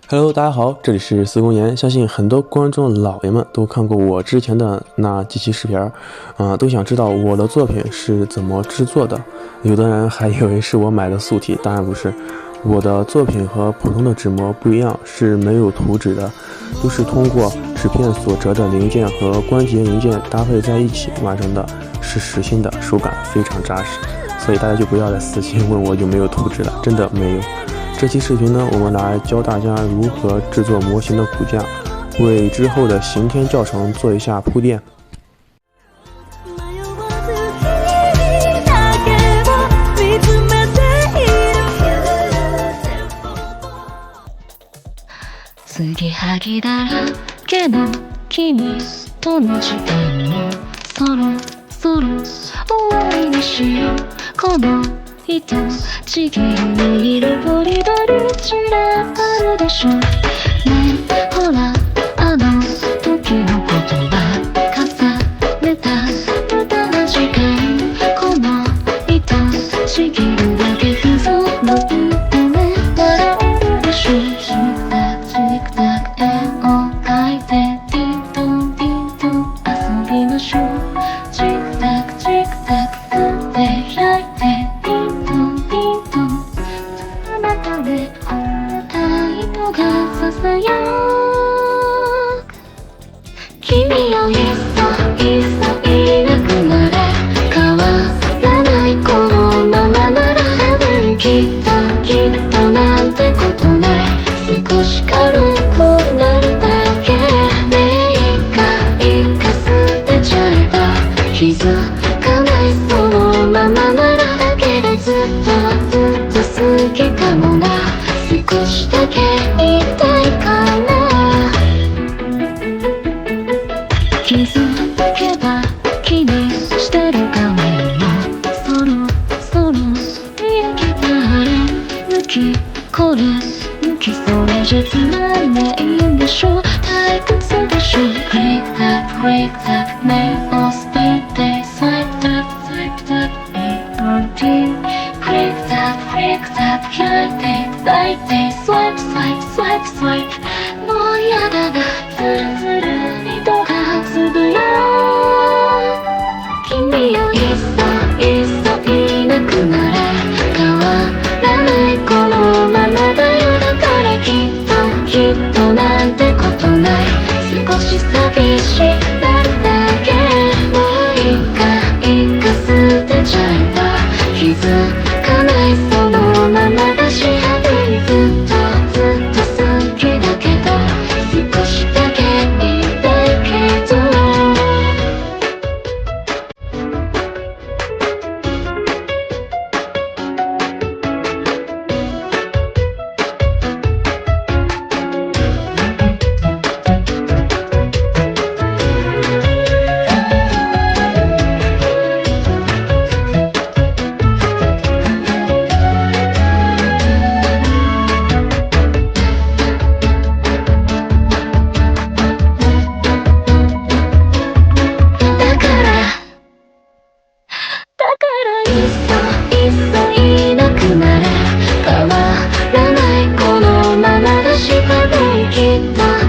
Hello，大家好，这里是司空言。相信很多观众老爷们都看过我之前的那几期视频都想知道我的作品是怎么制作的。有的人还以为是我买的素体，当然不是。我的作品和普通的纸模不一样，是没有图纸的，都是通过纸片所折的零件和关节零件搭配在一起完成的，是实心的，手感非常扎实。所以大家就不要再私信问我有没有图纸了，真的没有。这期视频呢，我们来教大家如何制作模型的骨架，为之后的刑天教程做一下铺垫。継ぎはぎだらけの君との時間もそろそろ終わりにしよう。この糸ちぎるの色とりどり散らばるでしょうね。ほらあの時のことば重ねた無駄な時間、この糸ちぎるだけ傷の埋め笑えるでしょう。君よいっそいなくなれ、変わらないこのままならきっとなんてことない、少し軽くなるだけでいいか捨てちゃえば気づかない、そのままならだけでずっと好きかもな、少しだけ言いたいかな。気づけば気にしてる画面もそろそろ見えきたあれ抜きこれ抜きそれじゃつまんないんでしょ、退屈でしょ。Freak that 目を捨てて Swipe that ART Freak that 開いて抱いて Swipe もうやだな、ズルズルにとかつぶや君よいっそいなくなれ、変わらないこのままだよ、だからきっとなんてことない、少し寂しなるだけ、もういいか捨てちゃえば気づかない、そのままだし果てにずっと好きだけど少しだけ言いたいけど。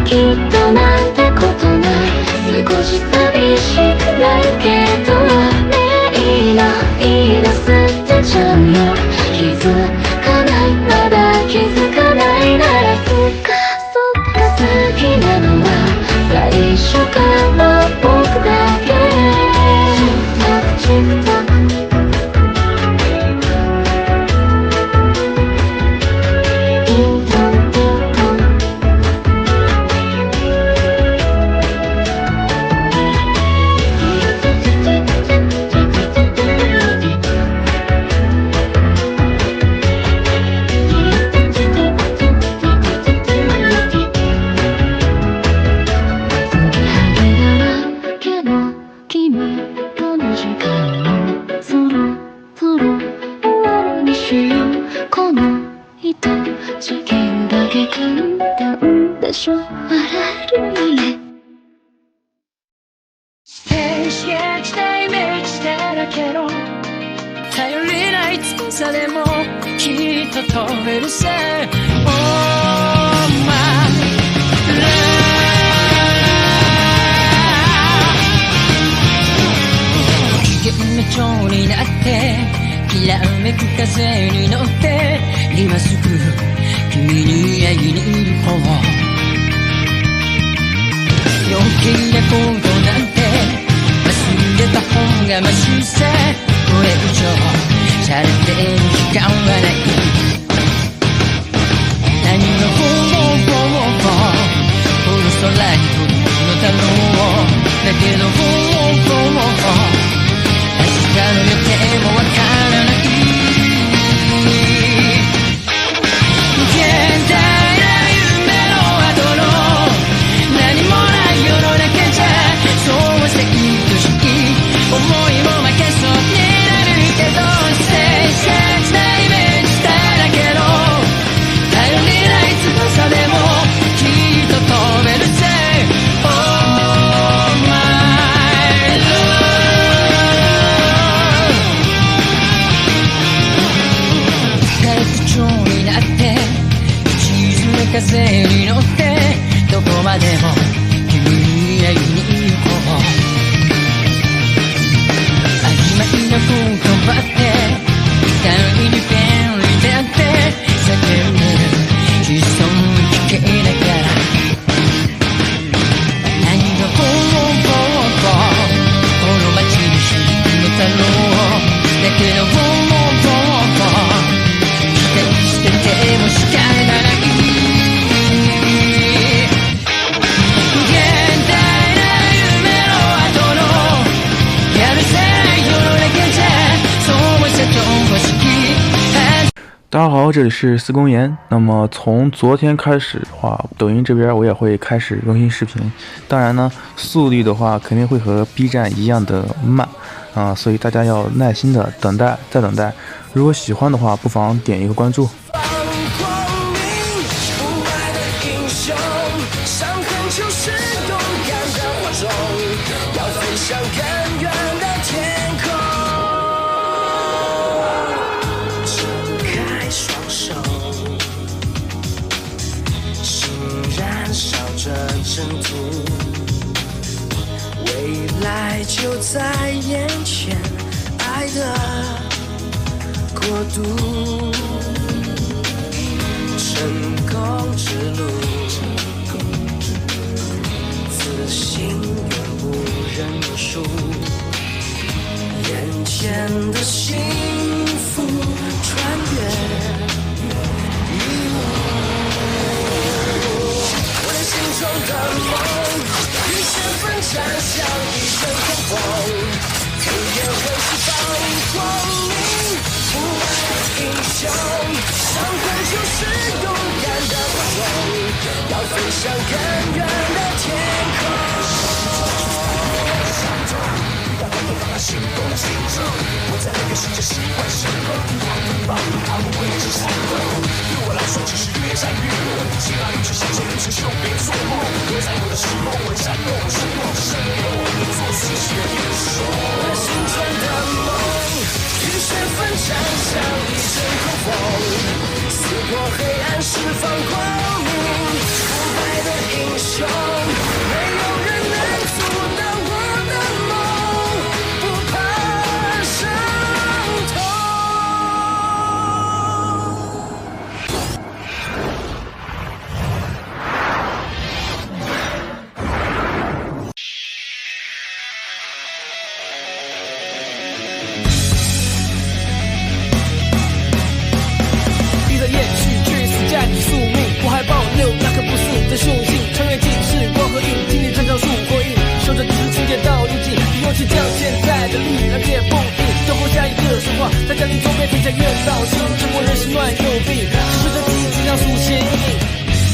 きっとなんてことない、少し寂しくなるけどね、いいの捨てちゃうよ、気づかない、まだ気づかないならそっか好きなのは最初から僕だけ。この糸ちぎるだけ簡単でしょ、笑えるよね。天使が来たイメージだらけの頼りない翼でもきっと飛べるさ。Oh my く風に乗って今すぐ君に会いに行こう余計なことなんて忘れた方がマシさこれ以上洒落てる時間はない何がフォーこの空に飛ぶのだろうだけどフォー明日の予定もわからない現代な夢の後の何もない世の中じゃそうせいとしき思いも負けそうになるけど切ないイメージだらけど頼りない翼でもきっと飛べるぜ Oh my love 絶頂になって一途な風に乗ってどこまでも君に会いに行こう曖昧な言葉って意外に便利だって叫んでる悲壮に聞けながら何がこの街に響くのだろうだけど期待してても仕方がない現代な夢の後のやるせない世の中じゃそうせと欲しき大家好，这里是四公言。那么从昨天开始的话，抖音这边我也会开始更新视频。当然呢，速率的话肯定会和 B 站一样的慢啊，所以大家要耐心的等待，再等待。如果喜欢的话，不妨点一个关注。征途，未来就在眼前，爱的国度，成功之路，自信永不认输，眼前的幸福穿越一幕。心中的梦，与身份缠像一阵狂风，黑夜会释放光明，不爱的英雄，伤痕就是勇敢的不同，要飞向更远的天空。心动心中，我在那个世界习惯生活，奔跑他不会只闪躲，对我来说只是越战越勇，起码你去向前追求，别做梦，别在我的时候我战斗，是我胜利我做自己的英雄。我心中的梦，与身份缠像一阵狂风，撕破黑暗，释放光明，不败的英雄，没有人能阻挡我的梦。雄性穿越尽是光和影，经历战场树火影，守着直情节到如今，以勇气将现在的力量变封印，等候下一个神话，在降临中被天下愿道心，沉默人心乱又病，持续的第一即将苏醒。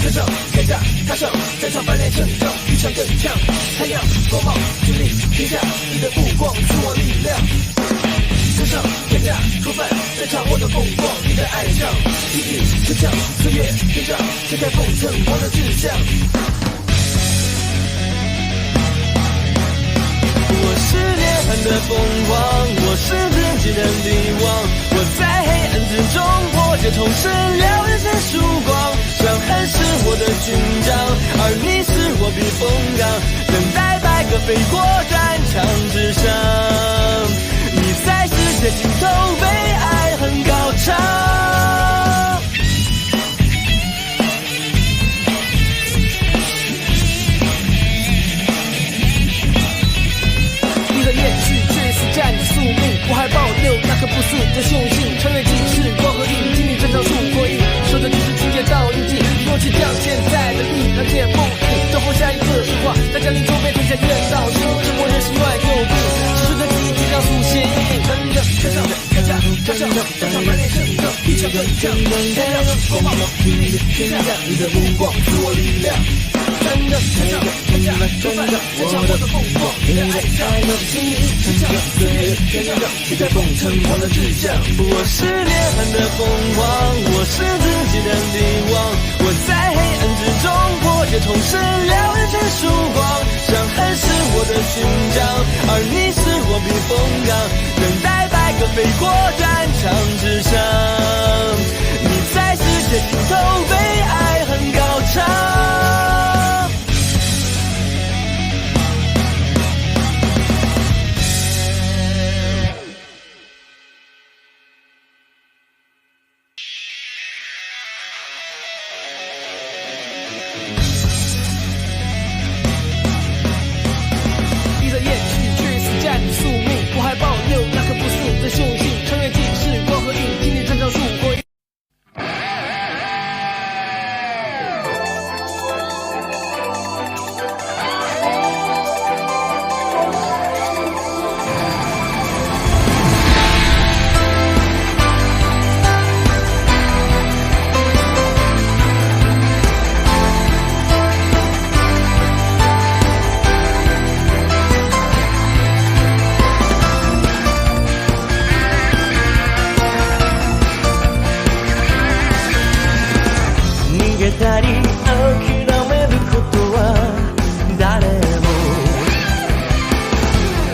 跟上天下，踏上战场百年成长，比强更强，太阳光芒致力天下，你的目光赐我力量。跟上天下，出犯战场我的风光，你的爱将，一语铿锵，岁月篇章，揭开风尘我的志向。我是涅槃的凤凰，我是自己的帝王，我在黑暗之中破解重生了人生曙光，伤痕是我的勋章，而你是我避风港，等待百个飞过战场之上，你在世界尽头被爱横岗。可不是的雄性，穿越几世光和影，经历这场树火影，守着几世情节到印记，勇气将现在的力量借封印，等候下一个说话，在降临中被天下怨道术，折磨人心外有病，只是的记忆提上苏醒，真的天上天下天上天上百炼胜的一场对抗，天亮光芒拼命天下你的目光是我力量。真的天上天下就算天上我的凤凰，你的爱在我的心里，天上岁月天亮，期待风尘我的志向。我是涅槃的凤凰，我是自己的帝王，我在黑暗之中破解重生，了人间曙光。伤痕是我的勋章，而你是我避风港，等待百个飞过战场之上。你在世界尽头为爱恨高唱。